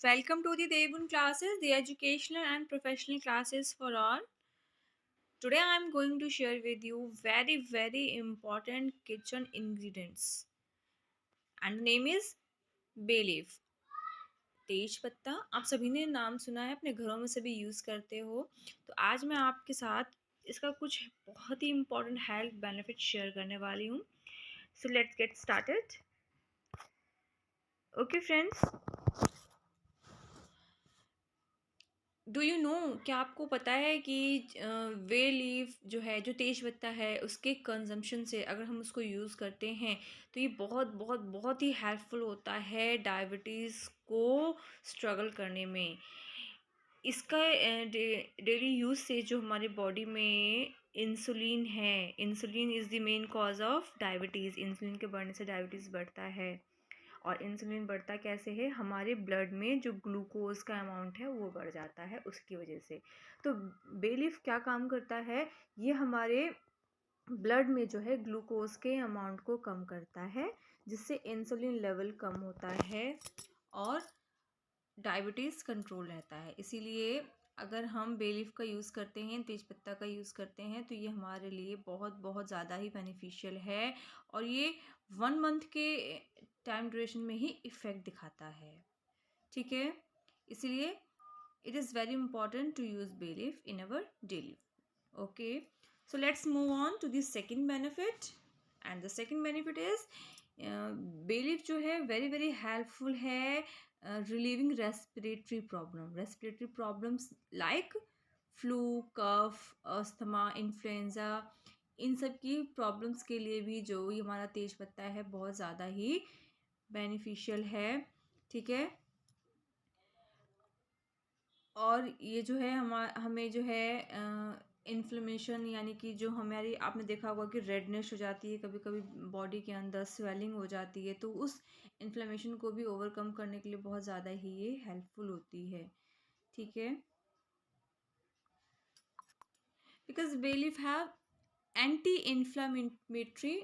welcome to the Devun classes, the educational and professional classes for all. Today I am going to share with you very important kitchen ingredients and the name is bay leaf. तेज पत्ता आप सभी ने नाम सुना है, अपने घरों में सभी यूज़ करते हो। तो आज मैं आपके साथ इसका कुछ बहुत ही इम्पोर्टेंट हेल्थ बेनिफिट शेयर करने वाली हूँ। So let's get started. Okay friends, do you know, क्या आपको पता है कि वे लीफ जो है, जो तेज पत्ता है, उसके कंजम्पशन से अगर हम उसको यूज़ करते हैं तो ये बहुत ही हेल्पफुल होता है डायबिटीज़ को स्ट्रगल करने में। इसका डेली यूज़ से जो हमारे बॉडी में इंसुलिन है, insulin is the main cause of diabetes. Insulin के बढ़ने से डायबिटीज़ बढ़ता है। और इंसुलिन बढ़ता कैसे है? हमारे ब्लड में जो ग्लूकोज का अमाउंट है वो बढ़ जाता है उसकी वजह से। तो बे लीफ क्या काम करता है? ये हमारे ब्लड में जो है ग्लूकोज के अमाउंट को कम करता है, जिससे इंसुलिन लेवल कम होता है और डायबिटीज़ कंट्रोल रहता है। इसीलिए अगर हम बे लीफ का यूज़ करते हैं, तेज़पत्ता का यूज़ करते हैं, तो ये हमारे लिए बहुत ज़्यादा ही बेनिफिशियल है। और ये 1 मंथ के टाइम ड्यूरेशन में ही इफ़ेक्ट दिखाता है। ठीक है? इसीलिए it is very important to use bay leaf in our daily. Okay, so let's move on to the second benefit. And the second benefit is bay leaf जो है very helpful है relieving respiratory problems like flu, cough, asthma, influenza. इन सब की problems के लिए भी जो ये हमारा तेज पत्ता है बहुत ज़्यादा ही बेनिफिशियल है। ठीक है? और ये जो है हमें जो है इन्फ्लेमेशन, यानी कि जो हमारी, आपने देखा होगा कि रेडनेस हो जाती है कभी कभी बॉडी के अंदर, स्वेलिंग हो जाती है, तो उस इन्फ्लेमेशन को भी ओवरकम करने के लिए बहुत ज़्यादा ही ये हेल्पफुल होती है। ठीक है? Because bay leaf have anti inflammatory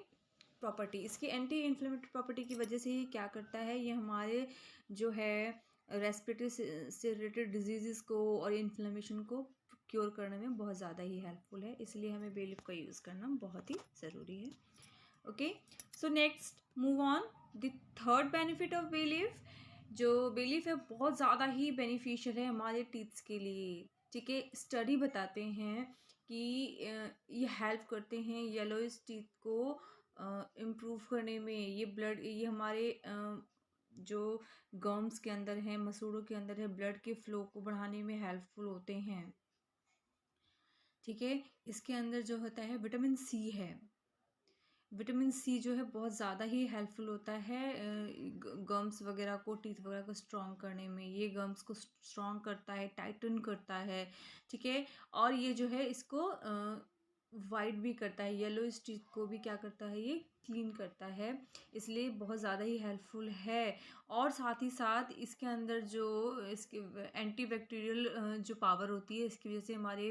property. इसकी एंटी इन्फ्लेमेटरी प्रॉपर्टी की वजह से ये क्या करता है? ये हमारे जो है रेस्पिरेटरी से रिलेटेड डिजीज़ को और इन्फ्लेमेशन को क्योर करने में बहुत ज़्यादा ही हेल्पफुल है। इसलिए हमें बे लीफ का यूज़ करना बहुत ही ज़रूरी है। Okay, so next move on the third benefit of bay leaf. जो बे लीफ है बहुत ज़्यादा ही बेनिफिशियल है हमारे टीथ्स के लिए। ठीक है? स्टडी बताते हैं कि ये हेल्प करते हैं येलोइश टीथ को इम्प्रूव करने में। ये ब्लड, ये हमारे जो गम्स के अंदर है, मसूड़ों के अंदर है, ब्लड के फ्लो को बढ़ाने में हेल्पफुल होते हैं। ठीक है? इसके अंदर जो होता है विटामिन सी है। विटामिन सी जो है बहुत ज़्यादा ही हेल्पफुल होता है गम्स वगैरह को, टीथ वगैरह को स्ट्रॉन्ग करने में। ये गम्स को स्ट्रॉन्ग करता है, टाइटन करता है। ठीक है? और ये जो है इसको वाइट भी करता है, येलो टीथ को भी क्या करता है? ये क्लीन करता है। इसलिए बहुत ज़्यादा ही हेल्पफुल है। और साथ ही साथ इसके अंदर जो इसके एंटी बैक्टीरियल जो पावर होती है, इसकी वजह से हमारे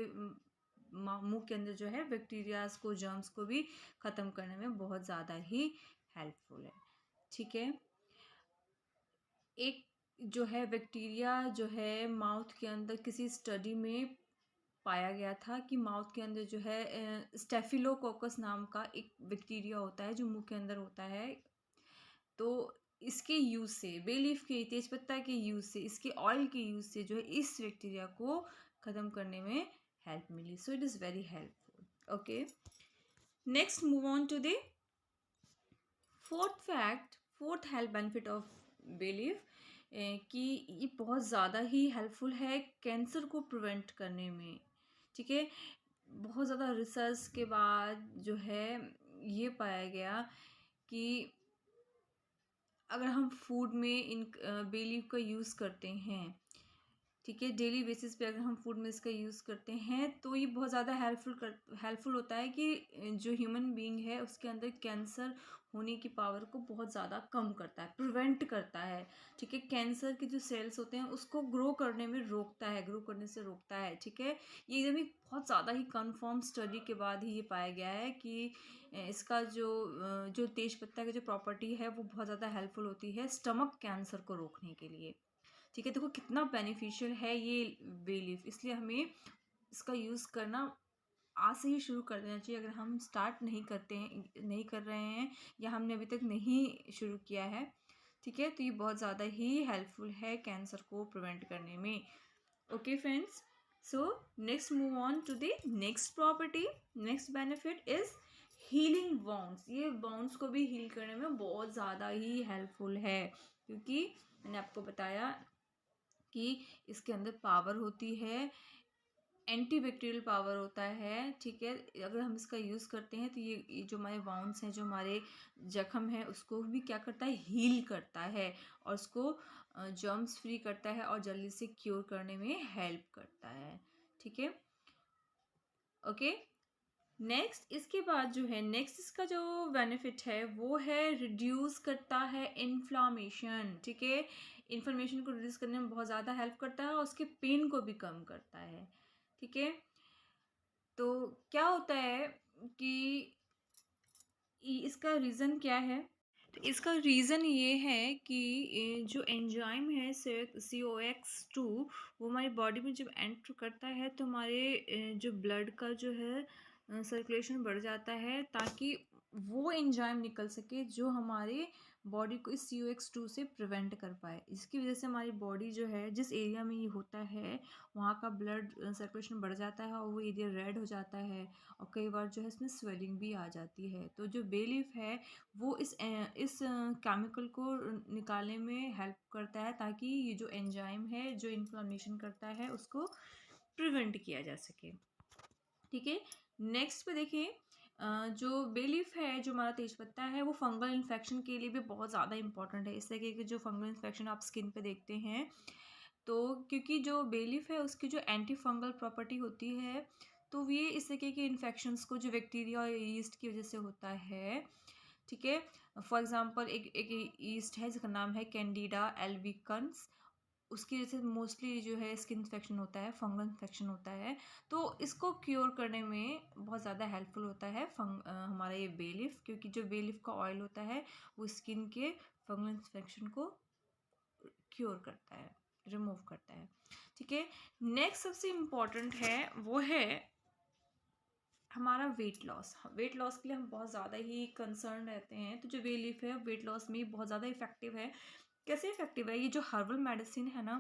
मुंह के अंदर जो है बैक्टीरियाज को, जर्म्स को भी ख़त्म करने में बहुत ज़्यादा ही हेल्पफुल है। ठीक है? एक जो है बैक्टीरिया जो है माउथ के अंदर, किसी स्टडी में पाया गया था कि माउथ के अंदर जो है स्टेफिलोकोकस नाम का एक बैक्टीरिया होता है जो मुंह के अंदर होता है। तो इसके यूज़ से, बे लीफ के, तेजपत्ता के यूज़ से, इसके ऑयल के यूज़ से जो है इस बैक्टीरिया को ख़त्म करने में हेल्प मिली। So it is very helpful. Okay, next move on to the fourth health benefit of bay leaf, कि ये बहुत ज़्यादा ही हेल्पफुल है कैंसर को प्रिवेंट करने में। ठीक है? बहुत ज़्यादा रिसर्च के बाद जो है ये पाया गया कि अगर हम फूड में इन बे लीफ का यूज़ करते हैं, ठीक है, डेली बेसिस पे अगर हम फूड में इसका यूज़ करते हैं, तो ये बहुत ज़्यादा हेल्पफुल होता है कि जो ह्यूमन बीइंग है उसके अंदर कैंसर होने की पावर को बहुत ज़्यादा कम करता है, प्रिवेंट करता है। ठीक है? कैंसर के जो सेल्स होते हैं उसको ग्रो करने में रोकता है, ग्रो करने से रोकता है। ठीक है? ये एकदम ही बहुत ज़्यादा ही कन्फर्म स्टडी के बाद ही ये पाया गया है कि इसका जो तेज पत्ता की जो प्रॉपर्टी है वो बहुत ज़्यादा हेल्पफुल होती है स्टमक कैंसर को रोकने के लिए। ठीक है, देखो कितना बेनिफिशियल है ये बे लीफ, इसलिए हमें इसका यूज़ करना आज से ही शुरू कर देना चाहिए। अगर हम स्टार्ट नहीं करते हैं, नहीं कर रहे हैं, या हमने अभी तक नहीं शुरू किया है, ठीक है, तो ये बहुत ज़्यादा ही हेल्पफुल है कैंसर को प्रिवेंट करने में। Okay friends, so next move on to the next property. Next benefit is healing wounds. ये बाउंड्स को भी हील करने में बहुत ज़्यादा ही हेल्पफुल है, क्योंकि मैंने आपको बताया कि इसके अंदर पावर होती है, एंटी बैक्टीरियल पावर होता है, ठीक है। अगर हम इसका यूज़ करते हैं तो ये जो हमारे वाउंड्स हैं, जो हमारे जख्म है, उसको भी क्या करता है, हील करता है, और उसको जर्म्स फ्री करता है और जल्दी से क्योर करने में हेल्प करता है, ठीक है। ओके, नेक्स्ट इसके बाद जो है, नेक्स्ट इसका जो बेनिफिट है वो है रिड्यूस करता है इन्फ्लामेशन, ठीक है। इन्फ्लामेशन को रिड्यूस करने में बहुत ज़्यादा हेल्प करता है और उसके पेन को भी कम करता है, ठीक है। तो क्या होता है कि इसका रीज़न क्या है, तो इसका रीज़न ये है कि जो एंजाइम है COX-2, वो हमारी बॉडी में जब एंटर करता है तो हमारे जो ब्लड का जो है सर्कुलेशन बढ़ जाता है, ताकि वो एंजाइम निकल सके जो हमारे बॉडी को इस COX-2 से प्रिवेंट कर पाए। इसकी वजह से हमारी बॉडी जो है, जिस एरिया में ये होता है, वहाँ का ब्लड सर्कुलेशन बढ़ जाता है और वो एरिया रेड हो जाता है, और कई बार जो है इसमें स्वेलिंग भी आ जाती है। तो जो बे लीफ है वो इस केमिकल को निकालने में हेल्प करता है, ताकि ये जो एंजाइम है जो इन्फ्लामेशन करता है उसको प्रिवेंट किया जा सके, ठीक है। नेक्स्ट पे देखिए, जो बे लीफ है, जो हमारा तेजपत्ता है, वो फंगल इन्फेक्शन के लिए भी बहुत ज़्यादा इंपॉर्टेंट है। इस तरीके के जो फंगल इन्फेक्शन आप स्किन पे देखते हैं, तो क्योंकि जो बे लीफ है उसकी जो एंटी फंगल प्रॉपर्टी होती है, तो ये इस तरीके के इन्फेक्शंस को, जो बैक्टीरिया और यीस्ट की वजह से होता है, ठीक है। फॉर एग्जांपल एक यीस्ट है जिसका नाम है कैंडिडा एल्बिकन्स, उसकी वजह से मोस्टली जो है स्किन इन्फेक्शन होता है, फंगल इन्फेक्शन होता है। तो इसको क्योर करने में बहुत ज़्यादा हेल्पफुल होता है हमारा ये बे लीफ, क्योंकि जो बे लीफ का ऑयल होता है वो स्किन के फंगल इन्फेक्शन को क्योर करता है, रिमूव करता है, ठीक है। नेक्स्ट सबसे इम्पॉर्टेंट है वो है हमारा वेट लॉस। वेट लॉस के लिए हम बहुत ज़्यादा ही कंसर्न रहते हैं, तो जो बे लीफ है वेट लॉस में बहुत ज़्यादा इफेक्टिव है। कैसे इफेक्टिव है, ये जो हर्बल मेडिसिन है ना,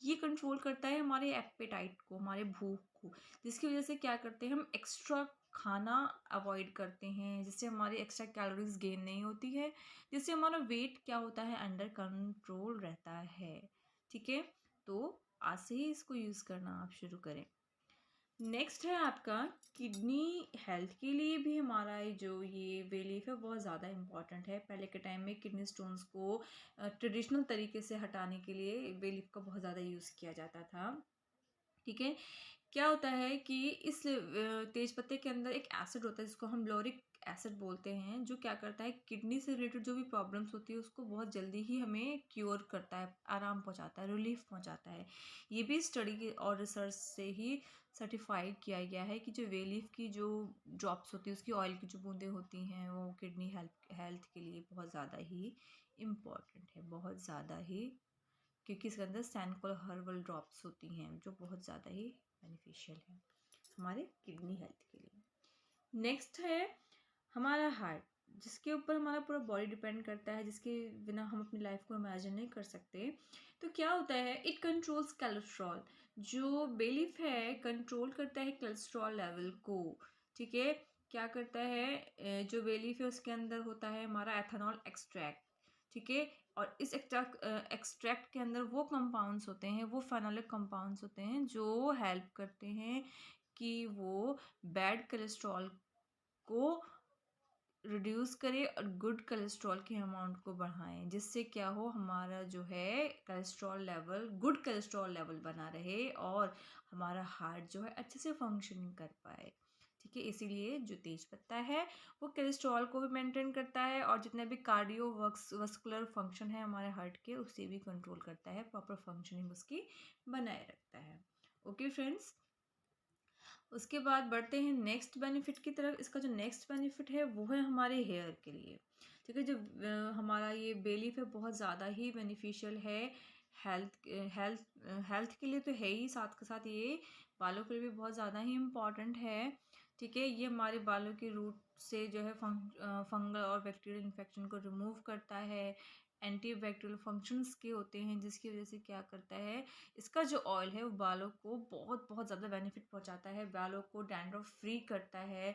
ये कंट्रोल करता है हमारे एपेटाइट को, हमारे भूख को, जिसकी वजह से क्या करते हैं, हम एक्स्ट्रा खाना अवॉइड करते हैं, जिससे हमारी एक्स्ट्रा कैलोरीज गेन नहीं होती है, जिससे हमारा वेट क्या होता है, अंडर कंट्रोल रहता है, ठीक है। तो आज से ही इसको यूज़ करना आप शुरू करें। नेक्स्ट है आपका किडनी हेल्थ के लिए भी हमारा जो ये बे लीफ है बहुत ज़्यादा इम्पॉर्टेंट है। पहले के टाइम में किडनी स्टोन्स को ट्रेडिशनल तरीके से हटाने के लिए बे लीफ का बहुत ज़्यादा यूज़ किया जाता था, ठीक है। क्या होता है कि इस तेज पत्ते के अंदर एक एसिड होता है जिसको हम लॉरिक एसिड बोलते हैं, जो क्या करता है, किडनी से रिलेटेड जो भी प्रॉब्लम्स होती है उसको बहुत जल्दी ही हमें क्योर करता है, आराम पहुंचाता है, रिलीफ पहुंचाता है। ये भी स्टडी और रिसर्च से ही सर्टिफाइड किया गया है कि जो वे लीफ की जो ड्रॉप्स होती है, उसकी ऑयल की जो बूंदें होती हैं, वो किडनी हेल्थ के लिए बहुत ज़्यादा ही इम्पॉर्टेंट है, बहुत ज़्यादा ही, क्योंकि इसके अंदर सैनकोल हर्बल ड्रॉप्स होती हैं जो बहुत ज़्यादा ही बेनिफिशियल है हमारे किडनी हेल्थ के लिए। नेक्स्ट है हमारा हार्ट, जिसके ऊपर हमारा पूरा बॉडी डिपेंड करता है, जिसके बिना हम अपनी लाइफ को इमेजिन नहीं कर सकते। तो क्या होता है, इट कंट्रोल्स कोलेस्ट्रॉल। जो बे लीफ है कंट्रोल करता है कोलेस्ट्रॉल लेवल को, ठीक है। क्या करता है, जो बे लीफ है उसके अंदर होता है हमारा एथेनॉल एक्सट्रैक्ट, ठीक है। और इस एक्सट्रैक्ट के अंदर वो कंपाउंड्स होते हैं, वो फेनोलिक कंपाउंड्स होते हैं जो हेल्प करते हैं कि वो बैड कोलेस्ट्रॉल को रिड्यूस करें और गुड कोलेस्ट्रॉल के अमाउंट को बढ़ाएं, जिससे क्या हो, हमारा जो है cholesterol level, good cholesterol level बना रहे और हमारा हार्ट जो है अच्छे से फंक्शनिंग कर पाए, ठीक है। इसीलिए जो तेज पत्ता है वो कोलेस्ट्रॉल को भी मेंटेन करता है और जितने भी कार्डियो वस्कुलर फंक्शन है हमारे हार्ट के, उसे भी कंट्रोल करता है, प्रॉपर फंक्शनिंग उसकी बनाए रखता है। ओके फ्रेंड्स, उसके बाद बढ़ते हैं नेक्स्ट बेनिफिट की तरफ। इसका जो नेक्स्ट बेनिफिट है वो है हमारे हेयर के लिए, ठीक है। जो हमारा ये बे लीफ है बहुत ज़्यादा ही बेनिफिशियल है हेल्थ हेल्थ हेल्थ के लिए तो है ही, साथ के साथ ये बालों के लिए भी बहुत ज़्यादा ही इम्पॉर्टेंट है। ठीक है, ये हमारे बालों की रूट से जो है फंगल और बैक्टीरियल इन्फेक्शन को रिमूव करता है। एंटी बैक्टीरियल फंक्शंस के होते हैं, जिसकी वजह से क्या करता है, इसका जो ऑयल है वो बालों को बहुत बहुत ज़्यादा बेनिफिट पहुंचाता है। बालों को डैंड्रफ फ्री करता है,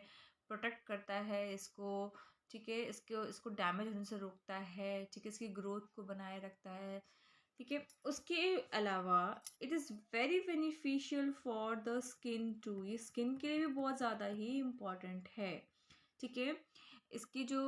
प्रोटेक्ट करता है इसको। ठीक है, इसको डैमेज होने से रोकता है। ठीक है, इसकी ग्रोथ को बनाए रखता है। ठीक है, उसके अलावा it is very beneficial for the skin too, ये स्किन के लिए भी बहुत ज़्यादा ही इम्पॉर्टेंट है। ठीक है, इसकी जो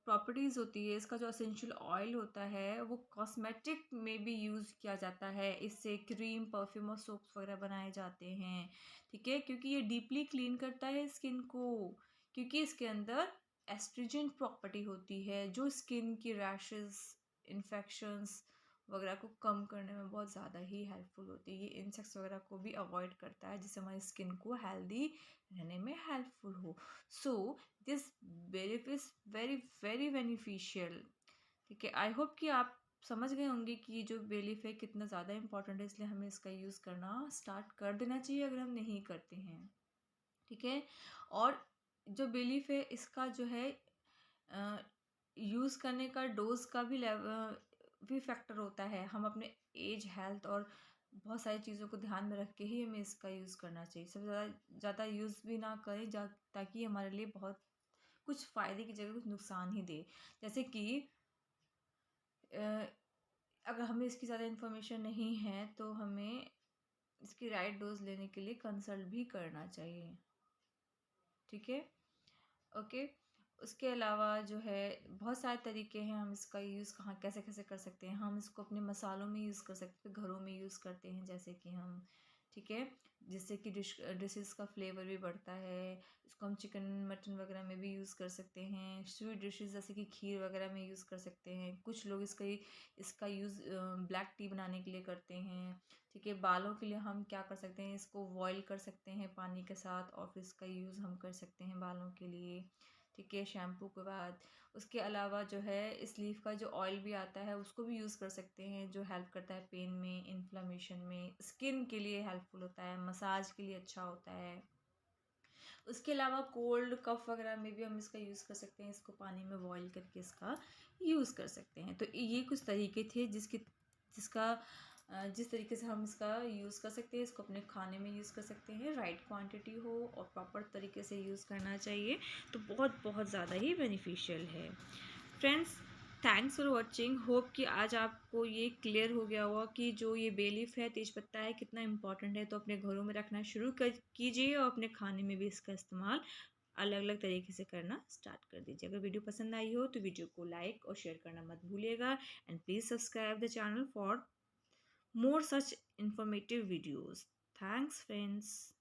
प्रॉपर्टीज़ होती है, इसका जो असेंशियल ऑयल होता है वो कॉस्मेटिक में भी यूज़ किया जाता है। इससे क्रीम, परफ्यूम और सोप्स वगैरह बनाए जाते हैं। ठीक है, क्योंकि ये डीपली क्लीन करता है स्किन को, क्योंकि इसके अंदर एस्ट्रिजेंट प्रॉपर्टी होती है जो स्किन की रैशेस, इन्फेक्शंस वगैरह को कम करने में बहुत ज़्यादा ही हेल्पफुल होती है। ये इंसेक्ट्स वगैरह को भी अवॉइड करता है, जिससे हमारी स्किन को हेल्दी रहने में हेल्पफुल हो। So this benefit is very very beneficial. ठीक है, आई होप कि आप समझ गए होंगे कि ये जो बे लीफ है कितना ज़्यादा इंपॉर्टेंट है, इसलिए हमें इसका यूज़ करना स्टार्ट कर देना चाहिए अगर हम नहीं करते हैं। ठीक है, और जो बे लीफ है इसका जो है यूज़ करने का डोज का भी भी फैक्टर होता है। हम अपने एज, हेल्थ और बहुत सारी चीज़ों को ध्यान में रख के ही हमें इसका यूज़ करना चाहिए। सबसे ज़्यादा यूज़ भी ना करें ताकि हमारे लिए बहुत कुछ फ़ायदे की जगह कुछ नुकसान ही दे। जैसे कि अगर हमें इसकी ज़्यादा इन्फॉर्मेशन नहीं है तो हमें इसकी राइट डोज लेने के लिए कंसल्ट भी करना चाहिए। ठीक है, ओके। उसके अलावा जो है बहुत सारे तरीके हैं, हम इसका यूज़ कहाँ कैसे कैसे कर सकते हैं। हम इसको अपने मसालों में यूज़ कर सकते हैं, घरों में यूज़ करते हैं, जैसे कि हम, ठीक है, जिससे कि डिशेस का फ्लेवर भी बढ़ता है। इसको हम चिकन, मटन वगैरह में भी यूज़ कर सकते हैं। स्वीट डिशेस जैसे कि खीर वगैरह में यूज़ कर सकते हैं। कुछ लोग इसका यूज़ ब्लैक टी बनाने के लिए करते हैं। ठीक है, बालों के लिए हम क्या कर सकते हैं, इसको बॉयल कर सकते हैं पानी के साथ और फिर इसका यूज़ हम कर सकते हैं बालों के लिए। ठीक है, शैम्पू के बाद। उसके अलावा जो है इस लीफ का जो ऑयल भी आता है उसको भी यूज़ कर सकते हैं, जो हेल्प करता है पेन में, इन्फ्लेमेशन में। स्किन के लिए हेल्पफुल होता है, मसाज के लिए अच्छा होता है। उसके अलावा कोल्ड कफ वगैरह में भी हम इसका यूज़ कर सकते हैं। इसको पानी में बॉईल करके इसका यूज़ कर सकते हैं। तो ये कुछ तरीके थे जिस तरीके से हम इसका यूज़ कर सकते हैं। इसको अपने खाने में यूज़ कर सकते हैं, राइट क्वांटिटी हो और प्रॉपर तरीके से यूज़ करना चाहिए, तो बहुत बहुत ज़्यादा ही बेनिफिशियल है। Friends, thanks for watching. Hope कि आज आपको ये क्लियर हो गया होगा कि जो ये बे लीफ है, तेज़पत्ता है, कितना इंपॉर्टेंट है। तो अपने घरों में रखना शुरू कीजिए और अपने खाने में भी इसका इस्तेमाल अलग अलग तरीके से करना स्टार्ट कर दीजिए। अगर वीडियो पसंद आई हो तो वीडियो को लाइक और शेयर करना मत भूलिएगा। And please subscribe the channel for more such informative videos. Thanks, friends.